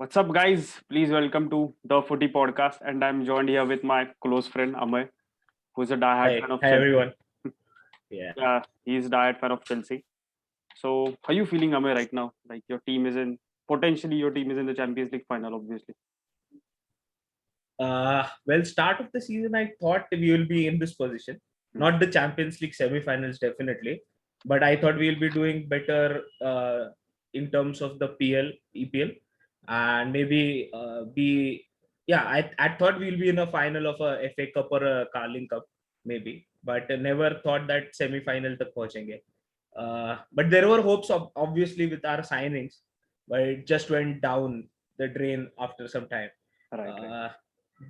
What's up, guys? Please welcome to the Footy Podcast, and I'm joined here with my close friend Amay, who's a diehard fan Hi, of hi Chelsea. everyone. Yeah. Yeah, he's a diehard fan of Chelsea. So, how are you feeling, Amay, right now? Like your team is in potentially your team is in the Champions League final, obviously. Well, start of the season, I thought we will be in this position. Hmm. Not the Champions League semi-finals, definitely, but I thought we'll be doing better in terms of the EPL, and maybe be. Yeah, I thought we'll be in a final of a FA Cup or a Carling Cup, maybe, but never thought that semi-final tak pahunchenge. But there were hopes of obviously with our signings, but it just went down the drain after some time. Right, right. Uh,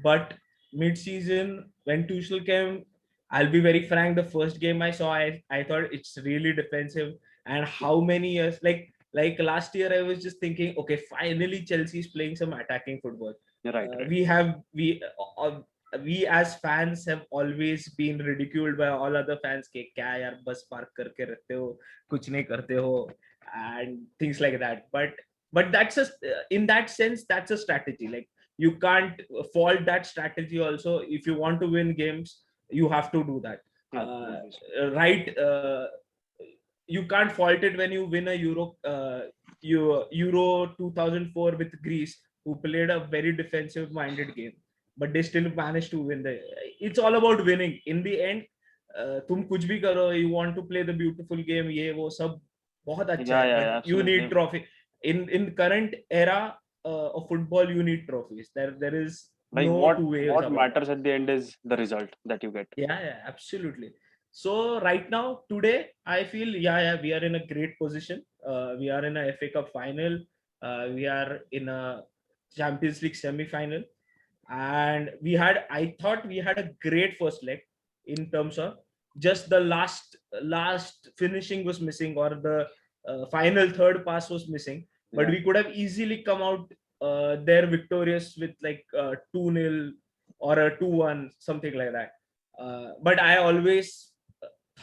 but mid-season, when Tuchel came, I'll be very frank. The first game I saw, I thought it's really defensive. And how many years? Like last year, I was just thinking, okay, finally Chelsea is playing some attacking football. Right, right. We as fans have always been ridiculed by all other fans. के क्या यार bus park करके रहते हो, कुछ नहीं करते हो, and things like that. But that's in that sense that's a strategy. Like you can't fault that strategy. Also, if you want to win games, you have to do that. Yeah, Uh, obviously. right? You can't fault it when you win a Euro 2004 with Greece, who played a very defensive minded game, but they still managed to win. It's all about winning in the end. तुम कुछ भी करो, you want to play the beautiful game, ये वो सब बहुत अच्छा Yeah, है, yeah, but yeah, you need absolutely. trophy. In current era of football, you need trophies. There is Like no what two ways what about that. matters at the end is the result that you get. Yeah, absolutely. So right now, today, I feel we are in a great position. We are in a FA Cup final. We are in a Champions League semi-final, and I thought we had a great first leg in terms of just the last finishing was missing, or the final third pass was missing. But Yeah, we could have easily come out there victorious with like 2-0 or a 2-1, something like that. But I always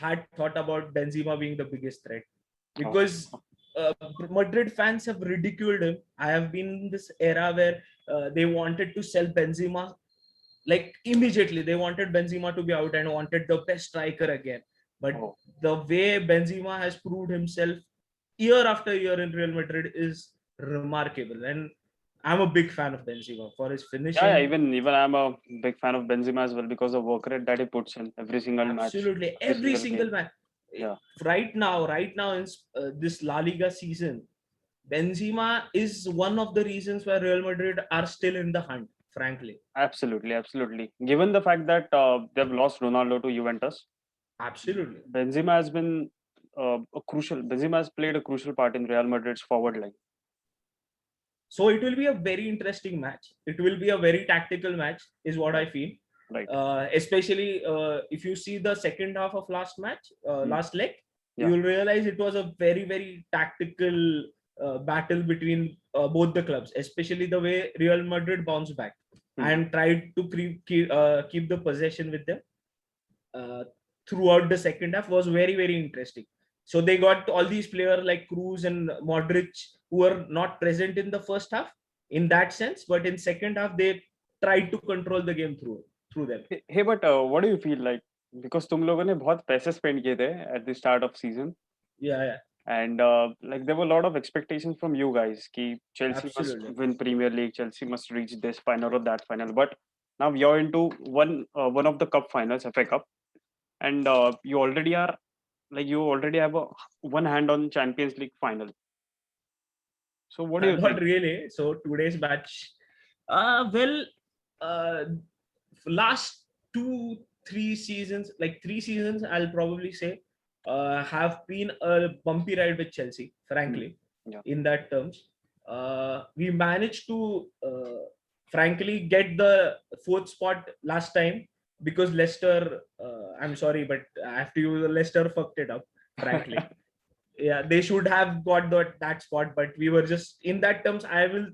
had thought about Benzema being the biggest threat, oh, because Madrid fans have ridiculed him. I have been in this era where they wanted to sell Benzema like immediately. They wanted Benzema to be out and wanted the best striker again. But oh. the way Benzema has proved himself year after year in Real Madrid is remarkable. And I'm a big fan of Benzema for his Yeah, finishing. even I'm a big fan of Benzema as well because of work rate that he puts in every single match, Absolutely, every every single single game. man. Yeah, Right now in this La Liga season, Benzema is one of the reasons why Real Madrid are still in the hunt. Frankly, absolutely, absolutely. Given the fact that they've lost Ronaldo to Juventus, absolutely. Benzema has been a crucial. Benzema has played a crucial part in Real Madrid's forward line. So it will be a very interesting match. It will be a very tactical match, is what I Right, feel. right. Especially if you see the second half of Mm. last leg, you Yeah, will realize it was a very tactical battle between both the clubs. Especially the way Real Madrid bounced back mm. and tried to keep the possession with them uh, throughout the second half was very interesting. So they got all these players like Cruz and Modric who were not present in the first half in that sense, but in second half they tried to control the game through them. Hey, but what do you feel like? Because तुम लोगों ने बहुत पैसे spend किए थे at the start of season, Yeah, and like there were a lot of expectations from you guys. कि Chelsea must absolutely. win Premier League, Chelsea must reach this final or that final. But now you're into one of the cup finals, FA Cup, and you already have one hand on Champions League final. So what do you Not think? really. So today's match, well, uh, last 2 3 seasons, like 3 seasons, I'll probably say, have been a bumpy ride with Chelsea. Hmm. Frankly, Yeah, in that terms, we managed to, frankly, get the fourth spot last time because Leicester. I'm sorry, but I have to use Leicester fucked it up. Frankly, yeah, they should have got that spot, but we were just in that terms. I will,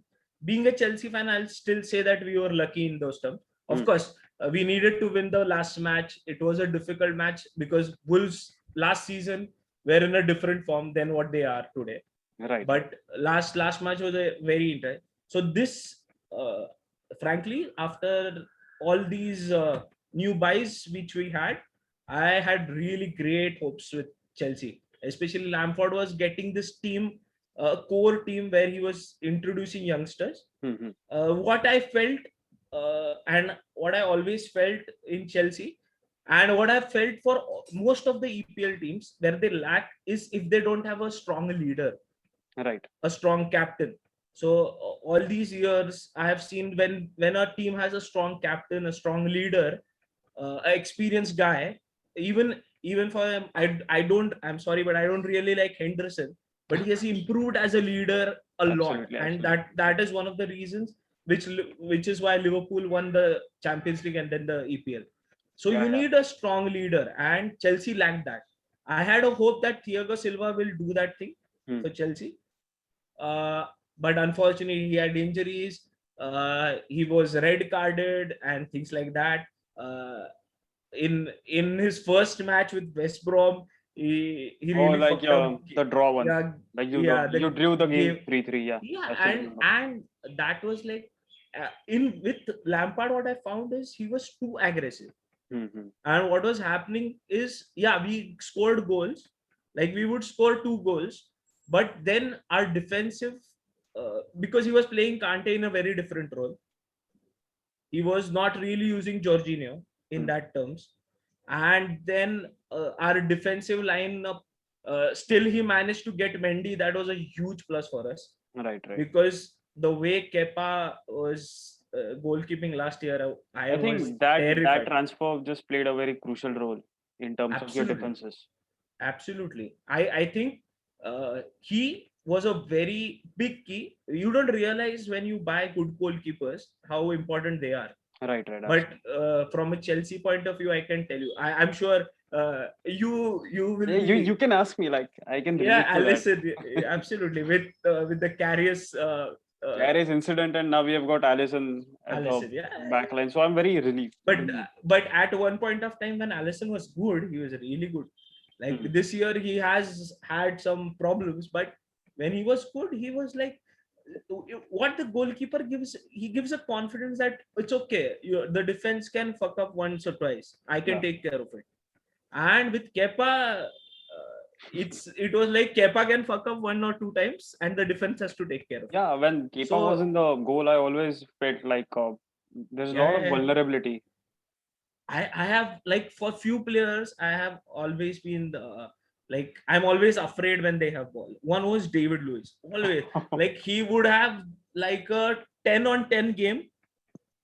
being a Chelsea fan, I'll still say that we were lucky in those terms. Of Hmm. course, we needed to win the last match. It was a difficult match because Wolves last season were in a different form than what they are today. Right, right. But last match was a very interesting. So this, frankly, after all these new buys which we had, I had really great hopes with Chelsea. Especially Lampard was getting this team, core team where he was introducing youngsters. Mm-hmm. What I felt, and what I always felt in Chelsea, and what I felt for most of the EPL teams, where they lack is if they don't have a strong leader, Right. a strong captain. So all these years, I have seen when a team has a strong captain, a strong leader, an experienced guy, even for him, I don't. I'm sorry, but I don't really like Henderson, but he has improved as a leader a lot, Absolutely. and Absolutely. that is one of the reasons which is why Liverpool won the Champions League and then the EPL. So Yeah. you Yeah. need a strong leader, and Chelsea lacked that. I had a hope that Thiago Silva will do that thing Hmm. for Chelsea, uh, but unfortunately he had injuries. He was red carded and things like that. Uh, in his first match with West Brom, he Oh, really like fucked up. the draw one. Yeah, Like yeah, you the drew the game game. 3-3. Yeah. Yeah, I still and remember. and that was like, in with Lampard. What I found is he was too aggressive, Mm-hmm. and what was happening is, yeah, we scored goals, like we would score 2 goals, but then our defensive, because he was playing Kante in a very different role, he was not really using Jorginho in that terms, and then our defensive lineup, still he managed to get Mendy. That was a huge plus for us, Right. Right. because the way Kepa was goalkeeping last year, I I was think that terrified. transfer just played a very crucial role in terms of your Absolutely. defenses. Absolutely. I think he was a very big key. You don't realize when you buy good goalkeepers how important they are. Right. Right. But Absolutely. from a Chelsea point of view, I can tell you, I'm sure you will Yeah, you be. can ask me, like I can Yeah, relate to that. Allison, absolutely, with the Carrius, Carey's incident, and now we have got Allison at the Allison. Yeah, back line. So I'm very relieved. but but at one point of time when Allison was good, he was really good. Like Hmm. this year, he has had some problems, but when he was good, he was like, what the goalkeeper gives. He gives a confidence that it's okay. The defense can fuck up once or twice. I can Yeah. take care of it. And with Kepa, it was like Kepa can fuck up 1 or 2 times, and the defense has to take care of it. Yeah. When Kepa was So in the goal, I always felt like there's a yeah, lot yeah, of yeah. vulnerability. I have, like, for few players, I have always been the, like, I'm always afraid when they have ball. One was David Lewis. Always, like, he would have like a 10 on 10 game.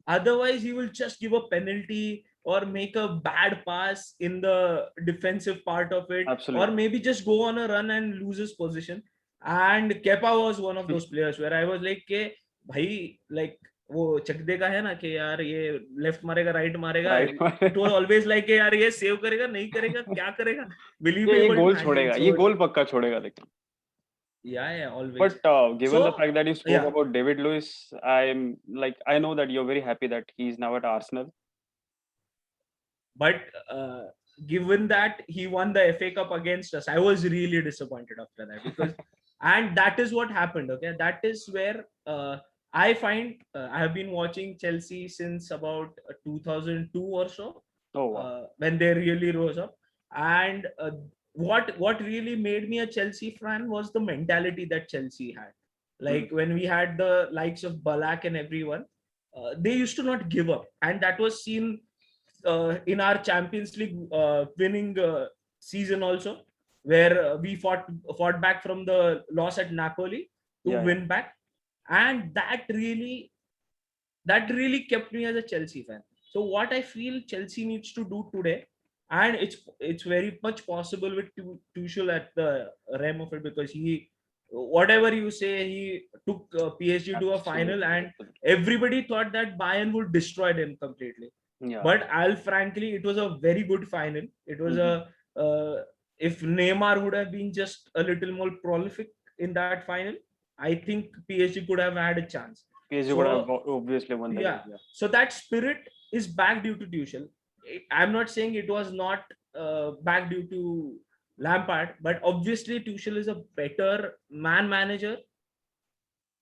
Otherwise, he will just give a penalty or make a bad pass in the defensive part of it, or Absolutely. maybe just go on a run and lose his position. And Kepa was one of those players where I was like, के भाई, like, वो चक देगा है ना कि यार ये left मारेगा राइट मारेगा. Right. It was always like यार ये सेव करेगा नहीं करेगा क्या करेगा. ये Believable to गोल imagine. छोड़ेगा, ये So गोल पक्का छोड़ेगा लेकिन. yeah, always. But given the So fact that you spoke yeah, about David Lewis, I know that you're very happy that he's now at Arsenal. but given that he won the FA Cup against us, I was really disappointed after that, because, and that is what happened. Okay, that is where I find, I have been watching Chelsea since about 2002 or so, Oh wow. when they really rose up, and what really made me a Chelsea fan was the mentality that Chelsea had. Hmm. Like when we had the likes of Balak and everyone, they used to not give up, and that was seen in our Champions League winning season also, where we fought back from the loss at Napoli to Yeah, yeah. win back, and that really kept me as a Chelsea fan. So what I feel Chelsea needs to do today, and it's very much possible with Tuchel at the realm of it, because he, whatever you say, he took PSG to a final, Absolutely, and absolutely. everybody thought that Bayern would destroy them completely. Yeah. But I'll frankly, it was a very good final. It was Hmm. a, if Neymar would have been just a little more prolific in that final, I think PSG could have had a chance. PSG would have So obviously won the yeah, league. Yeah. so that spirit is back due to Tuchel. I'm not saying it was not back due to Lampard, but obviously Tuchel is a better man manager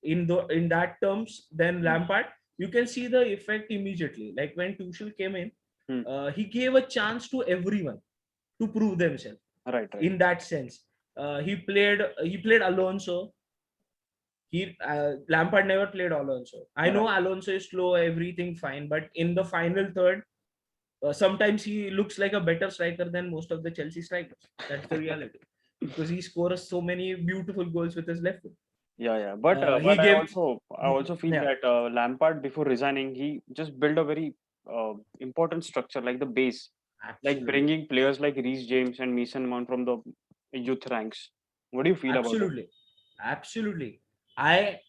in that terms than Hmm. Lampard, you can see the effect immediately. Like when Tuchel came in, Hmm. he gave a chance to everyone to prove themselves. Right, right. In that sense, he played Alonso. He Lampard never played Alonso. I know Right. Alonso is slow, everything fine, but in the final third, sometimes he looks like a better striker than most of the Chelsea strikers. That's the reality, because he scores so many beautiful goals with his left foot. Yeah, yeah. But He gave, I also feel yeah, that Lampard before resigning, he just built a very important structure like the base, like absolutely, bringing players like Reece James and Mason Mount from the youth ranks. What do you feel about it? absolutely, absolutely. I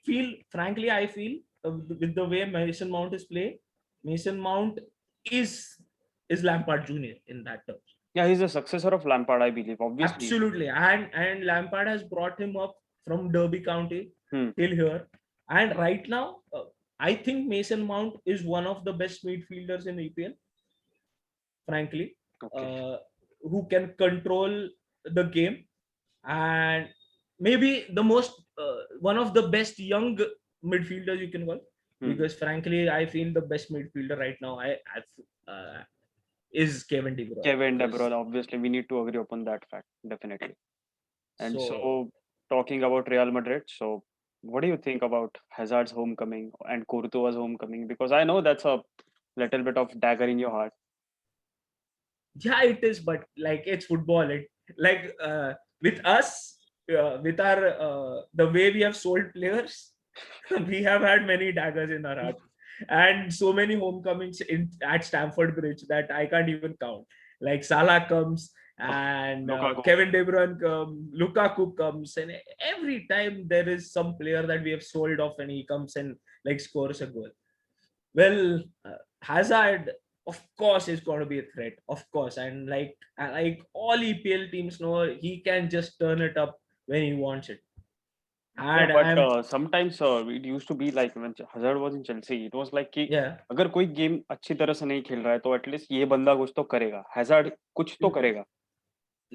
feel, frankly, I feel with the way Mason Mount is playing, Mason Mount is is Lampard Junior in that terms. Yeah, he's the successor of Lampard, I believe. Obviously. Absolutely, and Lampard has brought him up from Derby County Hmm. till here, and right now, I think Mason Mount is one of the best midfielders in EPL. Frankly, Okay. uh, who can control the game, and maybe the most one of the best young midfielders you can call. Hmm. Because frankly, I feel the best midfielder right now is Kevin De Bruyne. Kevin De Because Bruyne. Obviously, we need to agree upon that fact. Definitely. And so so, talking about Real Madrid, so what do you think about Hazard's homecoming and Courtois' homecoming? Because I know that's a little bit of dagger in your heart. yeah, it is, but like it's football. It like with us, with our the way we have sold players, we have had many daggers in our heart, and so many homecomings at Stamford Bridge that I can't even count. Like Salah comes, Oh, and Lukaku. Kevin De Bruyne comes, Lukaku comes, and every time there is some player that we have sold off, and he comes and like scores a goal. Well, Hazard, of course, is going to be a threat, of course, and like all EPL teams know, he can just turn it up when he wants it. Yeah, And but I'm sometimes it used to be like when Hazard was in Chelsea, it was like कि yeah, अगर कोई game अच्छी तरह से नहीं खेल रहा है तो एटलीस्ट ये बंदा कुछ तो करेगा. Hazard कुछ तो करेगा.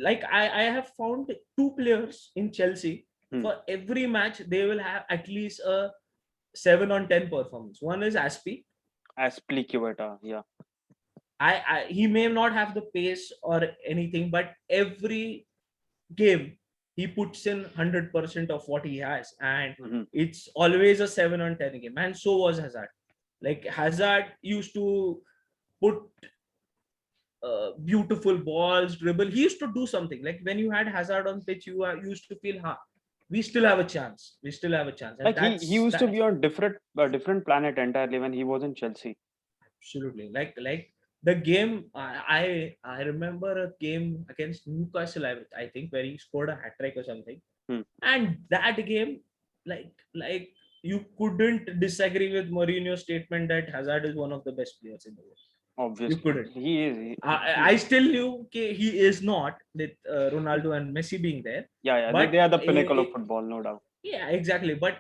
like I have found two players in Chelsea. Hmm. For every match, they will have at least a 7 on 10 performance. One is Aspi. Aspilicueta, yeah. I he may not have the pace or anything, but every game he puts in 100% of what he has, and Mhm. it's always a 7 on 10 game. And so was Hazard. Like Hazard used to put beautiful balls, dribble. He used to do something. Like when you had Hazard on pitch, used to feel, we still have a chance. We still have a chance, and Like he that's used to that. be on different planet entirely when he was in Chelsea. Absolutely. Like the game, I remember a game against Newcastle, I think, where he scored a hat trick or something. Hmm. And that game, like you couldn't disagree with Mourinho's statement that Hazard is one of the best players in the world. You Obviously, couldn't. he is. I still knew, okay, he is not, with Ronaldo and Messi being there, Yeah, yeah. They but are the pinnacle of football, no doubt. yeah, exactly. But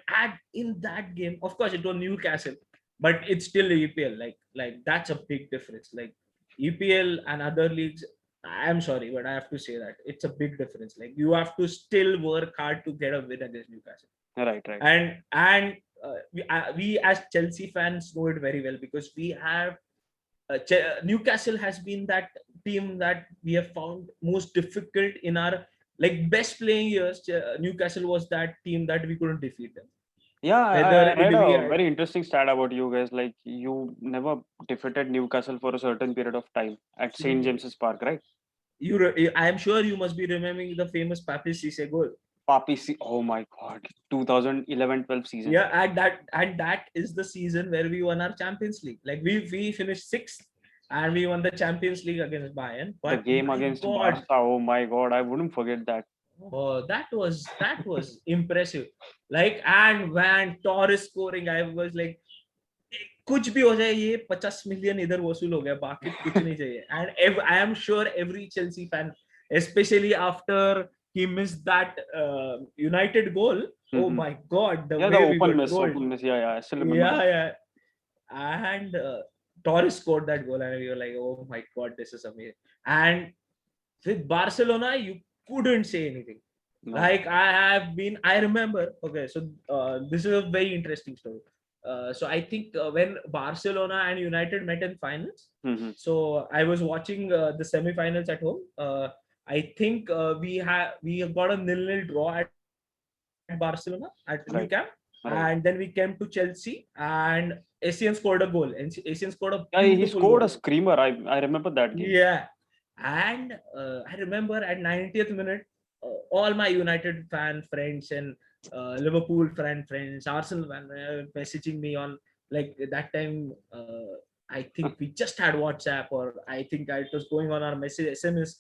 in that game, of course, it was Newcastle, but it's still EPL. Like that's a big difference. Like EPL and other leagues, I'm sorry, but I have to say that it's a big difference. Like you have to still work hard to get a win against Newcastle, Right, right. and we as Chelsea fans know it very well, because we have Newcastle has been that team that we have found most difficult in our like best playing years. Newcastle was that team that we couldn't defeat them. Yeah, Whether I read it be a very interesting stat about you guys. Like you never defeated Newcastle for a certain period of time at St absolutely, James's Park, right? I am sure you must be remembering the famous Papi Cisse goal. Papi, oh my God, 2011-12 season. Yeah, and that is the season where we won our Champions League. Like we finished sixth, and we won the Champions League against Bayern. The But game my against God, Barca, oh my God, I wouldn't forget that. oh, that was impressive. Like, and when Torres scoring, I was like, कुछ भी हो जाए, ये 50 million इधर वसूल हो गया, बाकी कुछ नहीं चाहिए. And I am sure every Chelsea fan, especially after he missed that United goal, oh Mhm. my God, the Yeah, the way we were trolled. open miss. Yeah, yeah, I still remember Yeah, that. yeah. And Torres scored that goal, and we were like, oh my God, this is amazing. And with Barcelona, you couldn't say anything. No. Like I remember. Okay, so this is a very interesting story. So I think when Barcelona and United met in finals, Mm-hmm. so I was watching the semi-finals at home. I think we got a 0-0 draw at Barcelona at New Camp, Right. and then we Right. came to Chelsea, and Asian scored a goal, and Asian scored a Yeah, he beautiful scored goal. a screamer. I remember that game. Yeah, and I remember at 90th minute, all my United fan friends and Liverpool fan friends, Arsenal fan messaging me on like that time. I think we just had WhatsApp, or I think it was going on our message SMS.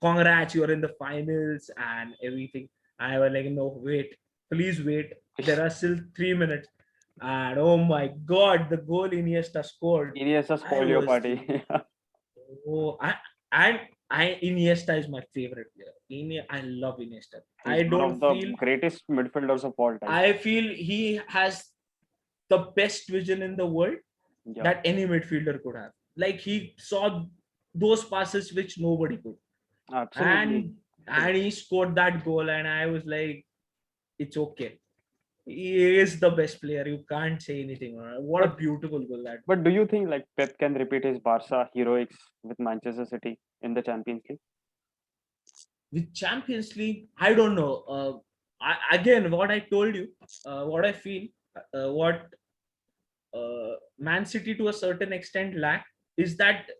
Congrats, you're in the finals and everything. I was like, no, wait, please wait. There are still 3 minutes. And oh my god, the goal Iniesta scored. Iniesta I spoiled your was party. oh, and Iniesta is my favorite player. I love Iniesta. He's I one don't of the feel greatest midfielders of all time. I feel he has the best vision in the world Yeah, that any midfielder could have. Like he saw those passes which nobody could, absolutely. and he scored that goal, and I was like, it's okay. He is the best player. You can't say anything. What a But beautiful goal that. but do you think like Pep can repeat his Barca heroics with Manchester City in the Champions League? With Champions League, I don't know. Again, what I told you, what I feel, what Man City to a certain extent lack is that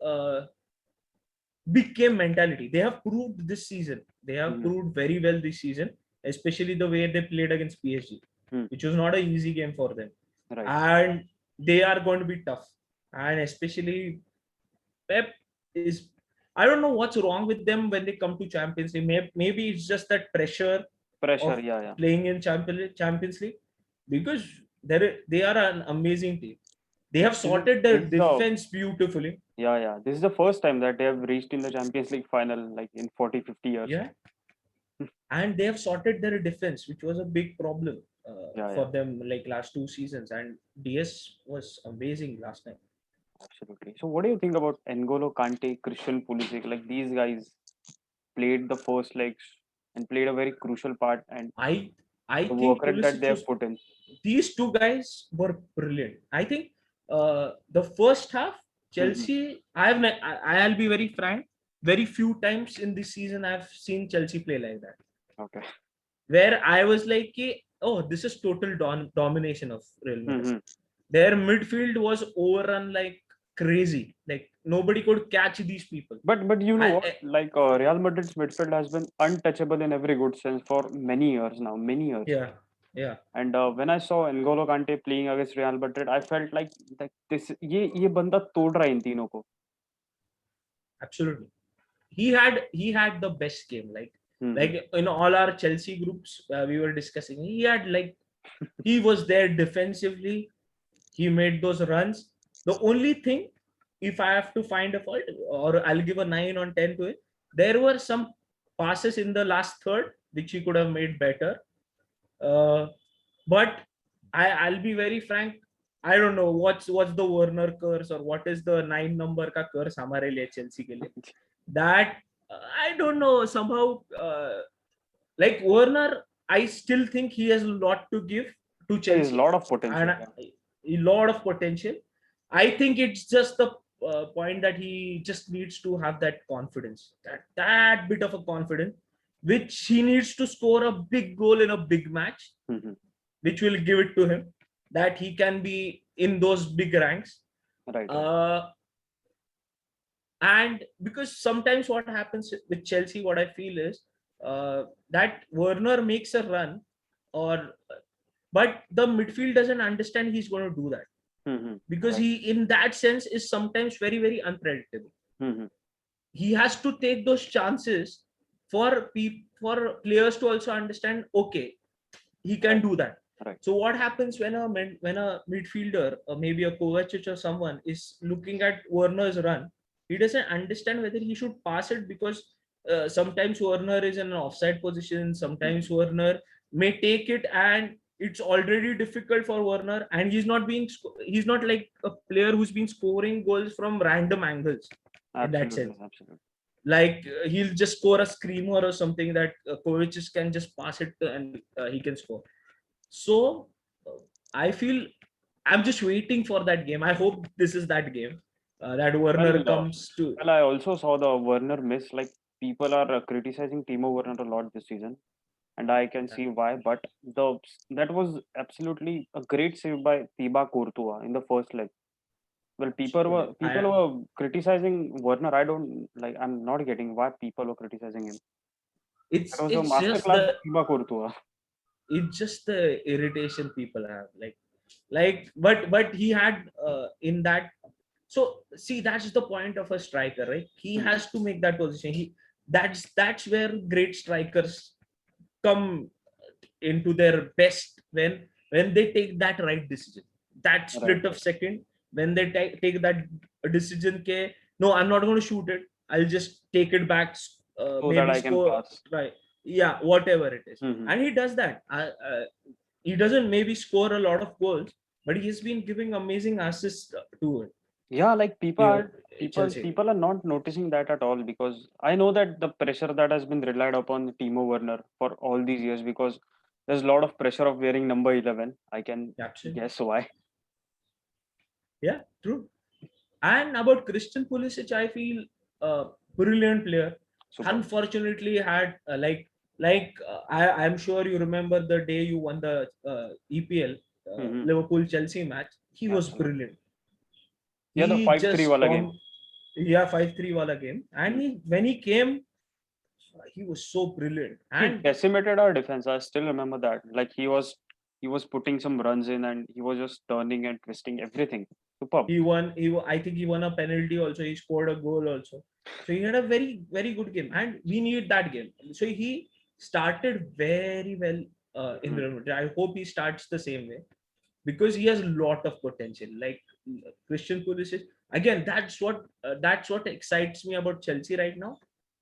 big game mentality. They have proved this season. They have Mhm. proved very well this season, especially the way they played against PSG, Hmm. which was not an easy game for them. Right. And they are going to be tough. And especially Pep is, I don't know what's wrong with them when they come to Champions League. Maybe it's just that pressure Pressure. of Yeah, yeah. playing in Champions League, because they are an amazing team. They have This is sorted this their is the defense beautifully. yeah, yeah. This is the first time that they have reached in the Champions League final like in 40, 50 years. Yeah, and they have sorted their defense, which was a big problem Yeah, for yeah. them like last 2 seasons. And DS was amazing last night. Absolutely. So what do you think about N'Golo Kante, Christian Pulisic? Like these guys played the first legs and played a very crucial part and I I the work think rate that Pulisic they have was. put in. These two guys were brilliant. I think the first half, Mhm. Chelsea. I'll be very frank. Very few times in this season I've seen Chelsea play like that, Okay. where I was like, oh, this is total domination of Real Madrid. Hmm. Their midfield was overrun like crazy. Like nobody could catch these people. But you know what? I Like Real Madrid's midfield has been untouchable in every good sense for many years now, many years. Yeah, yeah, And when I saw N'Golo Kante playing against Real Madrid, I felt like this ये बंदा तोड़ रहा है इन तीनों को. absolutely. He had the best game. Hmm. Like in all our Chelsea groups we were discussing, he was there defensively. He made those runs. The only thing, if I have to find a fault, or I'll give a 9 on 10 to it, there were some passes in the last third which he could have made better. Uh, but I'll be very frank. I don't know what's the Werner curse, or what is the 9 number ka curse हमारे लिए Chelsea के लिए. That I don't know. Somehow, like Werner, I still think he has a lot to give to There is a Chelsea, lot of potential. and a lot of potential. I think it's just the point that he just needs to have that confidence, that bit of a confidence, which he needs to score a big goal in a big match, Hmm. which will give it to him, that he can be in those big ranks. Right, right. Uh, and because sometimes what happens with Chelsea, what I feel is that Werner makes a run, or but the midfield doesn't understand he's going to do that, Hmm. because Right. he, in that sense, is sometimes very very unpredictable. Hmm. He has to take those chances for for players to also understand. Okay, he can Right, do that. right. So what happens when a midfielder, or maybe a Kovacic or someone, is looking at Werner's run? He doesn't understand whether he should pass it, because sometimes Werner is in an offside position. Sometimes Mhm. Werner may take it, and it's already difficult for Werner, and he's not like a player who's been scoring goals from random angles in that Absolutely, sense. absolutely. like he'll just score a screamer or something that Kovacic can just pass it and he can score. So I feel I'm just waiting for that game. I hope this is that game that Well, Werner comes to. I also saw the Werner miss. Like people are criticizing Timo Werner a lot this season, and I can see why. But that was absolutely a great save by Thibaut Courtois in the first leg. Well, people I were criticizing Werner. I don't like. I'm not getting why people were criticizing him. That was a it's just masterclass the by Thibaut Courtois. it's just the irritation people have, but he had in that. So see, that's the point of a striker, right? He Hmm. has to make that position. That's where great strikers come into their best, when they take that right decision, that Right, split of right. second, when they take that decision. No, I'm not going to shoot it, I'll just take it back, So that maybe I can score, pass. right? Yeah, whatever it is. Hmm. And he does that. He doesn't maybe score a lot of goals, but he's been giving amazing assists to it Yeah, like people here are at people Chelsea. people are not noticing that at all, because I know that the pressure that has been relied upon Timo Werner for all these years, because there's a lot of pressure of wearing number 11. I can Absolutely. guess why. Yeah, true. And about Christian Pulisic, I feel brilliant player. Superb. Unfortunately, had I'm sure you remember the day you won the EPL Hmm. Liverpool Chelsea match. He was Absolutely. brilliant. Yeah, the He 5-3 just wala game. yeah, 5-3 wala game, and Hmm. when he came, he was so brilliant. He And decimated our defense. I still remember that. Like he was putting some runs in, and he was just turning and twisting everything. Superb. I think he won a penalty also. He scored a goal also. So he had a very very good game, and we need that game. So he started very well in Hmm. Real Madrid. I hope he starts the same way, because he has a lot of potential. Like Christian Pulisic, again, that's what excites me about Chelsea right now,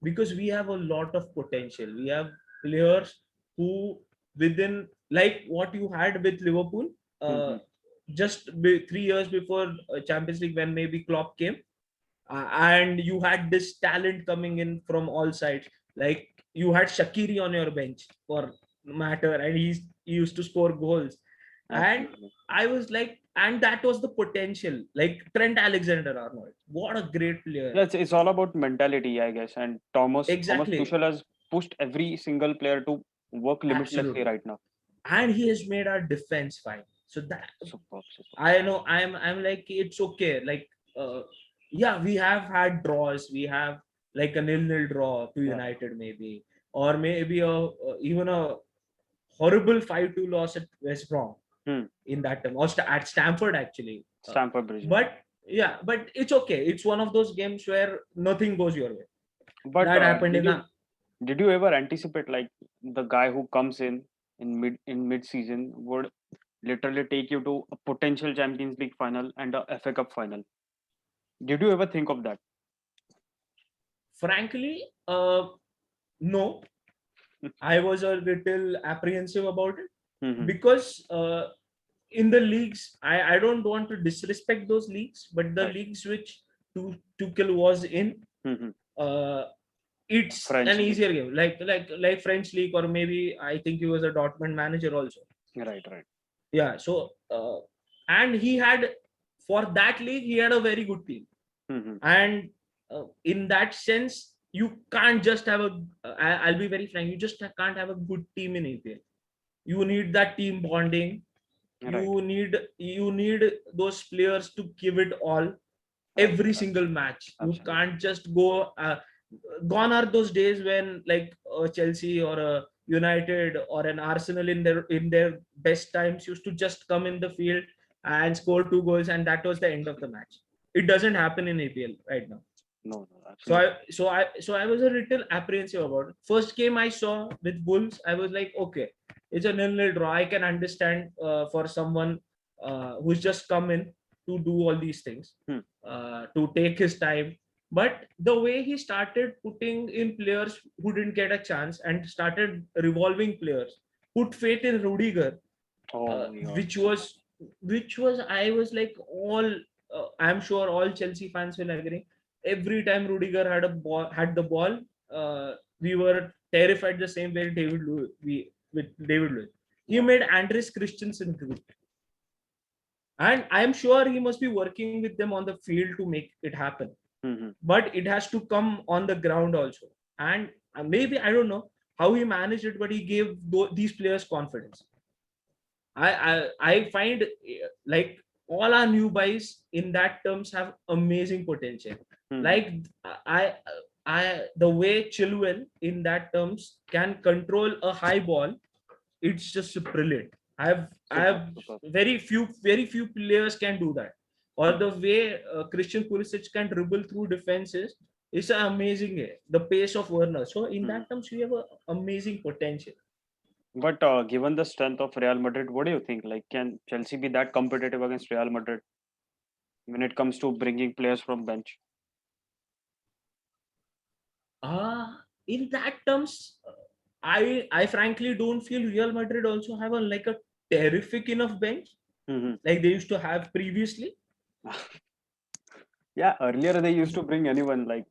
because we have a lot of potential. We have players who, within, like what you had with Liverpool, uh, Hmm. 3 years before Champions League, when maybe Klopp came, and you had this talent coming in from all sides. Like you had Shaqiri on your bench for matter, and he used to score goals. And Absolutely. I was like, and that was the potential. Like Trent Alexander-Arnold, what a great player! Yeah, it's all about mentality, I guess. And Thomas Exactly, Tuchel has pushed every single player to work limitlessly absolutely. right now. And he has made our defense fine. So that, Superb, superb. I know, I'm like, it's okay. Like, uh, yeah, we have had draws. We have like a nil-nil draw to Yeah. United, maybe, or maybe even a horrible 5-2 loss at West Brom Hmm. in that time, or at Stamford actually. Stamford Bridge. Yeah. But yeah, but it's okay. It's one of those games where nothing goes your way. But That happened in a. did you ever anticipate like the guy who comes in mid season would literally take you to a potential Champions League final and a FA Cup final? Did you ever think of that? Frankly, no, I was a little apprehensive about it, Hmm. because in the leagues, I don't want to disrespect those leagues, but the Right. leagues which Tuchel was in, Hmm. uh, it's French an league. easier game, like French league, or maybe I think he was a Dortmund manager also. Right, right. Yeah, so and he had, for that league, he had a very good team. Hmm. And in that sense, you can't just have I'll be very frank, you just can't have a good team in APL. You need that team bonding. Right, You need those players to give it all right. every single match. You Absolutely. can't just go. Gone are those days when, like, Chelsea or a United or an Arsenal in their best times used to just come in the field and score 2 goals, and that was the end of the match. It doesn't happen in APL right now. No, no, So absolutely. I was a little apprehensive about it. First game I saw with Bulls, I was like, okay, it's a nil-nil draw. I can understand for someone who's just come in to do all these things, Hmm. to take his time. But the way he started putting in players who didn't get a chance, and started revolving players, put faith in Rudiger, Oh my God. which was I was like, all I'm sure all Chelsea fans will agree. every time Rudiger had the ball, we were terrified the same way with David Luiz. He made Andres Christensen good. And I'm sure he must be working with them on the field to make it happen. But it has to come on the ground also. And maybe, I don't know how he managed it, but he gave these players confidence. I find like all our new buys in that terms have amazing potential. Like I the way Chilwell in that terms can control a high ball, it's just brilliant. I have very few players can do that. Or the way Christian Pulisic can dribble through defenses is amazing. The pace of Werner. So in that terms, we have an amazing potential. But given the strength of Real Madrid, what do you think? Like, can Chelsea be that competitive against Real Madrid when it comes to bringing players from bench? In that terms, I frankly don't feel Real Madrid also have a terrific enough bench like they used to have previously. Yeah, earlier they used to bring anyone. Like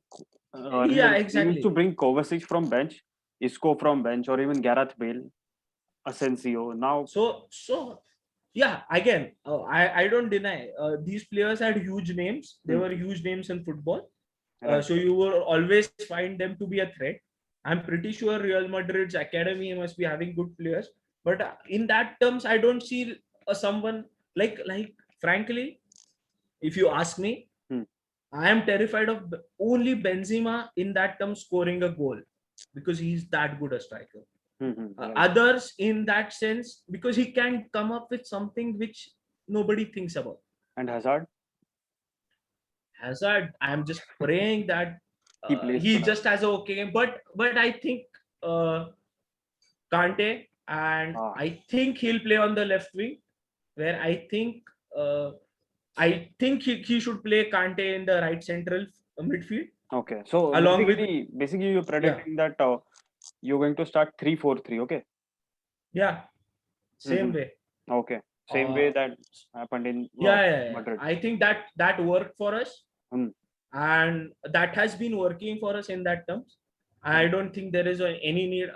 earlier Yeah, they used to exactly. bring Kovacic from bench, Isco from bench, or even Gareth Bale, Asensio. Now, So yeah, again, I don't deny these players had huge names. They were huge names in football. right, So you will always find them to be a threat. I'm pretty sure Real Madrid's academy must be having good players, but in that terms, I don't see someone like frankly, if you ask me, I am terrified of only Benzema in that term scoring a goal because he's that good a striker. right. Others in that sense because he can come up with something which nobody thinks about. And Hazard, Hazard, I'm just praying that he plays he tonight. just has a okay game. But I think Kante, and Ah, I think he'll play on the left wing, where uh, I think he should play Kante in the right central midfield okay. So along with basically you're yeah predicting that you're going to start 3-4-3. Okay. yeah same way. Okay. Same way Uh, that happened in yeah. Madrid. I think that worked for us, Hmm. and that has been working for us in that terms. I don't think there is any need.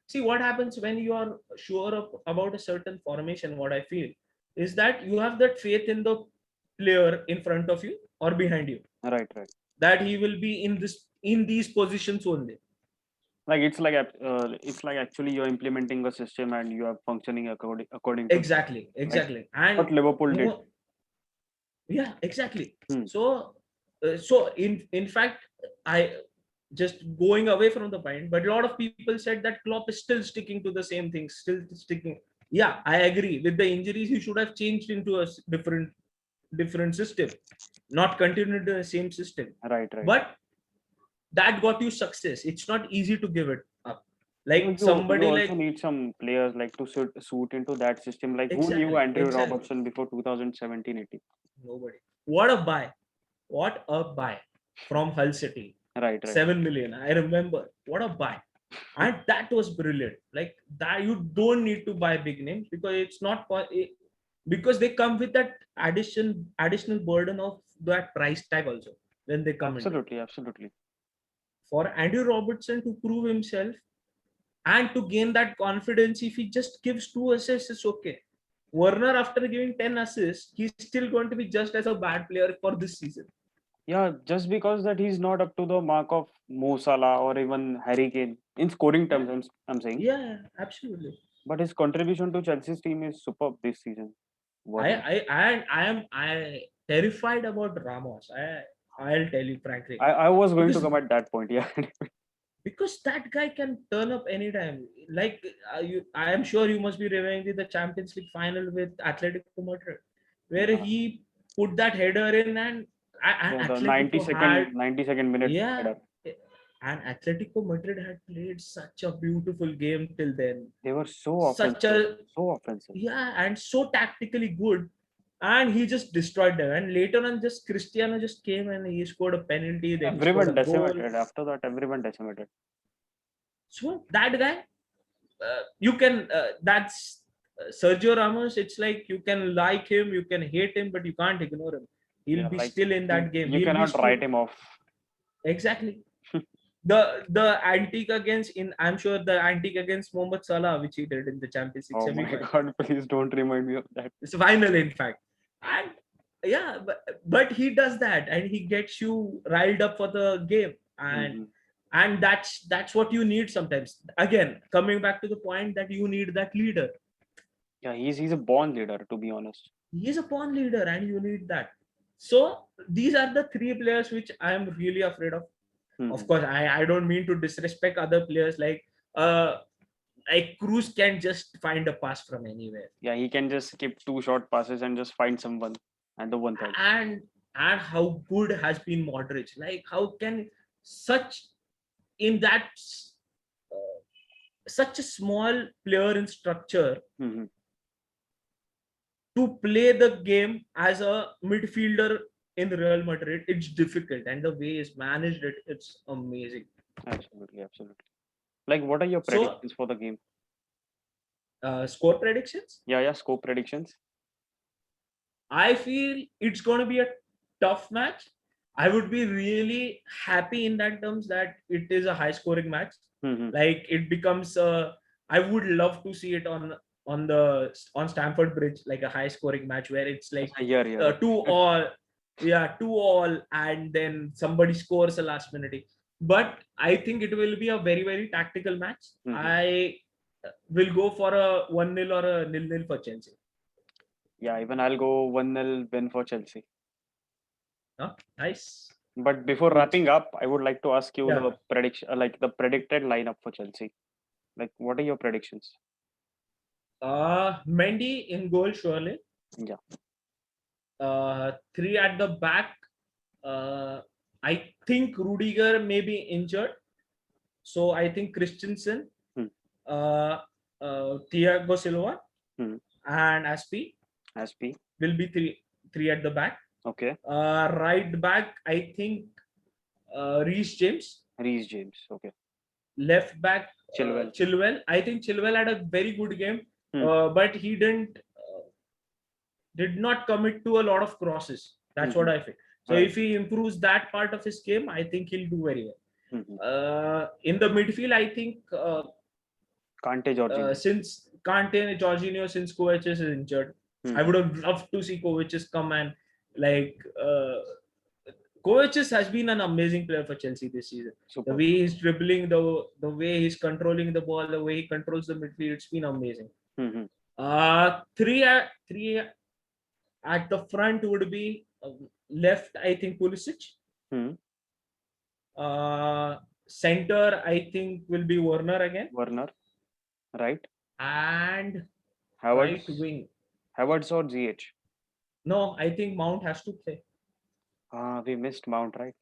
See what happens when you are sure about a certain formation. What I feel is that you have that faith in the player in front of you or behind you, Right, right. that he will be in these positions only. Like it's like actually you're implementing a system and you are functioning according to that, like Exactly, and what Liverpool did. more, yeah, exactly. Hmm. So in fact, I just going away from the point, but a lot of people said that Klopp is still sticking to the same thing, still sticking. Yeah, I agree. With the injuries, he should have changed into a different system, not continued the same system. Right, right. But that got you success. It's not easy to give it up. No, Like you somebody also like need some players like to suit into that system. Like who knew Andrew exactly. Robertson before 2017-18? Nobody. What a buy! What a buy from Hull City. Right, right. 7 million. I remember. What a buy. And that was brilliant. Like that, you don't need to buy big names because it's not because they come with that additional burden of that price tag also when they come into. Absolutely, absolutely. For Andrew Robertson to prove himself and to gain that confidence, if he just gives 2 assists, it's okay. Werner, after giving 10 assists, he's still going to be just as a bad player for this season. Yeah, just because that he's not up to the mark of Mo Salah or even Harry Kane in scoring terms, I'm saying. Yeah, absolutely. But his contribution to Chelsea's team is superb this season. Werner. I terrified about Ramos. I'll tell you frankly, I was going to because come at that point. Yeah. that guy can turn up anytime. Like I am sure you must be remembering the Champions League final with Atletico Madrid, where Yeah. he put that header in, and The Atletico had 90-second minute yeah, header. and Atletico Madrid had played such a beautiful game till then. They were so Such offensive. a So offensive. yeah, and so tactically good, and he just destroyed them. And later on, just Cristiano just came and he scored a penalty, then he scored a Everyone goal. decimated. After that, everyone decimated. So that guy, you can that's Sergio Ramos. It's like you can like him, you can hate him, but you can't ignore him. He'll Yeah, be like still in that game. you He'll be cannot still write him off. Exactly. The antique against I'm sure the antique against Mohamed Salah, which he did in the Champions League Oh my semi-final. God! Please don't remind me of that. It's final, in fact. And yeah, but he does that, and he gets you riled up for the game, and Mhm. that's what you need sometimes. Again, coming back to the point that you need that leader. Yeah, he's a born leader, to be honest. He is a pawn leader, and you need that. So these are the three players which I am really afraid of. Of Mhm. course, I don't mean to disrespect other players, like Cruz can just find a pass from anywhere. Yeah, he can just skip two short passes and just find someone and the 1-3rd. And how good has been Modric? Like, how can such in that uh, such a small player in structure Mhm. to play the game as a midfielder in Real Madrid? It's difficult, and the way he's managed it, it's amazing. Absolutely, absolutely. Like, what are your So, predictions for the game? score predictions. Yeah, yeah, scope predictions. I feel it's going to be a tough match. I would be really happy in that terms that it is a high scoring match. Mhm. Like it becomes I would love to see it on Stamford Bridge, like a high scoring match where it's like Yeah, yeah, two yeah. all, yeah, 2-2, and then somebody scores a last minute. But I think it will be a very, very tactical match. Mhm. I will go for a 1-0 or a 0-0 for Chelsea. Yeah, even I'll go 1-0 win for Chelsea. Huh? Nice. But before Which, wrapping up, I would like to ask you yeah. the prediction, like the predicted lineup for Chelsea. Like, what are your predictions? Mendy in goal, surely. Yeah. Three at the back. Uh, I think Rudiger may be injured. So I think Christensen, Hmm. uh, Thiago Silva, Hmm. and Aspi SP. will be three at the back. Okay. Right back, I think Reece James. Reece James. Okay. Left back, Chilwell. Chilwell. I think Chilwell had a very good game, Hmm. but he did not commit to a lot of crosses. That's what Mhm. I feel. So Right. if he improves that part of his game, I think he'll do very well. Mhm. In the midfield, I think Kante Jorginho. since Kante and Jorginho, since Kovacic is injured, I Mhm. would have loved to see Kovacic come and like Kovacic has been an amazing player for Chelsea this season. The Super. way he's dribbling, the way he's controlling the ball, the way he controls the midfield, it's been amazing. Mhm. Three at the front would be left, I think Pulisic. Mhm. Uh, Center, I think, will be Werner again. Werner. Right. And right Havertz. wing. Havertz or GH. No, I think Mount has to play. We missed Mount, right?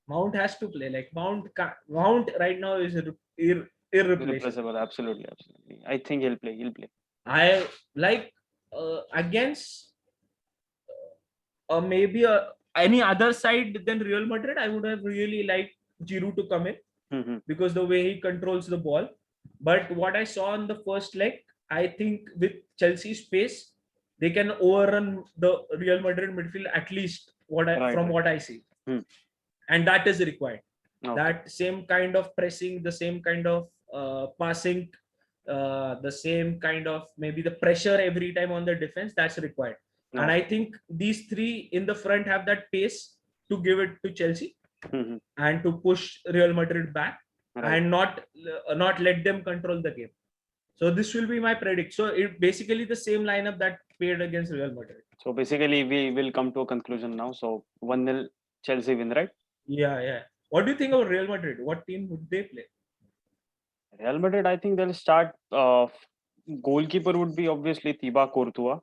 Mount has to play. Like Mount right now is irreplaceable. Irreplaceable. Absolutely, absolutely. I think he'll play. He'll play. I like against maybe any other side than Real Madrid. I would have really liked Giroud to come in Mhm. because the way he controls the ball. But what I saw in the first leg, I think with Chelsea's pace, they can overrun the Real Madrid midfield at least Right, from right. what I see, Hmm. and that is required. Okay. That same kind of pressing, the same kind of passing, the same kind of maybe the pressure every time on the defense, that's required. And I Okay. think these three in the front have that pace to give it to Chelsea Mhm. and to push Real Madrid back Right. and not let them control the game. So this will be my predict. So it basically the same lineup that played against Real Madrid. So basically, we will come to a conclusion now. So 1-0 Chelsea win, right? Yeah, yeah. What do you think of Real Madrid? What team would they play? Real Madrid, I think they'll start. Goalkeeper would be obviously Thibaut Courtois.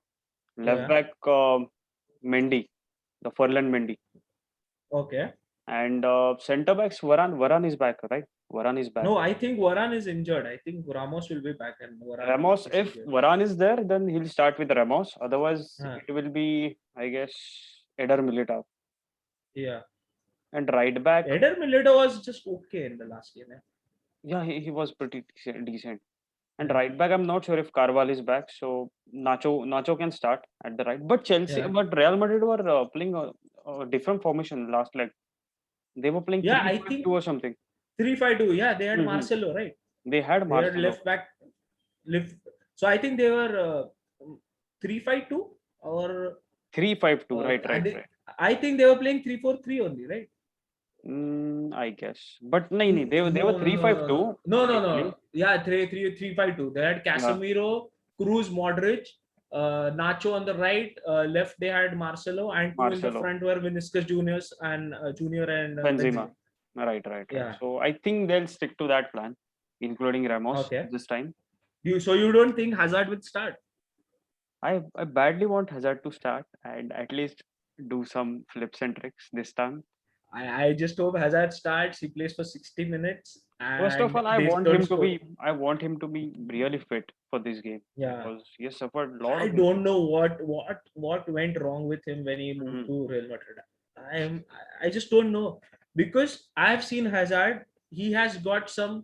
Left Yeah. back, Mendy, the Furlan Mendy. Okay. And centre backs, Varane. Varane is back, right? Varane is back. No, I think Varane is injured. I think Ramos will be back and Varane Ramos, is if injured. Varane is there, then he'll start with Ramos. Otherwise, Huh. it will be, I guess, Eder Militao. Yeah. And right back, Eder Militao was just okay in the last game. yeah, he was pretty decent. And Yeah. right back, I'm not sure if Carval is back, so Nacho can start at the right. But Yeah. Real Madrid were playing a different formation last leg. They were playing Yeah, I 3-5-2 think or something. 3-5-2. Yeah, they had Mhm. Marcelo, right? They had They had Marcelo. left back, left. So I think they were 3-5-2 or 3-5-2. Right, I right, think right. they were playing 3-4-3 only, right? I guess. But nahi, they were No, no, no, 3-5-2, no, no, no, actually. no. Yeah, 3-3-3-5-2. They had Yeah, Casemiro, Cruz, Modric, Nacho on the right. Left they had Marcelo, and two in the Marcelo, front were Vinicius Juniors and Junior and Benzema. Benzema. Right, right, right. Yeah. So I think they'll stick to that plan, including Ramos Okay. this time. You don't think Hazard would start? I badly want Hazard to start and at least do some flips and tricks this time. I just hope Hazard starts. He plays for 60 minutes First of and all, they don't score. I want him to be really fit for this game Yeah. because he has suffered a lot I of don't injuries. know what went wrong with him when he moved Mhm, to Real Madrid. I am I just don't know because I've seen Hazard. He has got some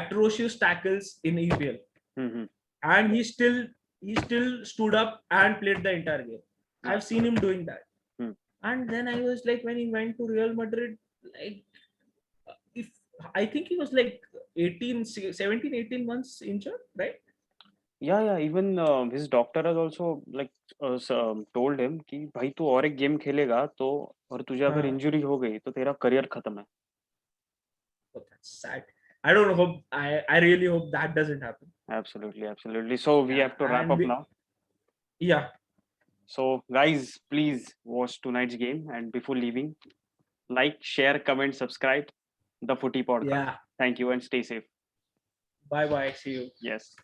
atrocious tackles in EPL, mhm. and he still stood up and played the entire game. I've seen him Absolutely. doing that, Hmm. and then I was like, when he went to Real Madrid, like if I think he was like 17, 18 months injured, right? Yeah, yeah. Even his doctor has also like told him कि भाई तू और एक game खेलेगा तो और तुझे अगर Uh, इंजरी हो गई तो तेरा करियर खत्म है. but that's sad. I don't hope. I really hope that doesn't happen. Absolutely, absolutely. So we Yeah, have to wrap up now. yeah, So guys, please watch tonight's game and before leaving, like, share, comment, subscribe the Footy Podcast. yeah. Thank you and stay safe. Bye bye. See you. Yes.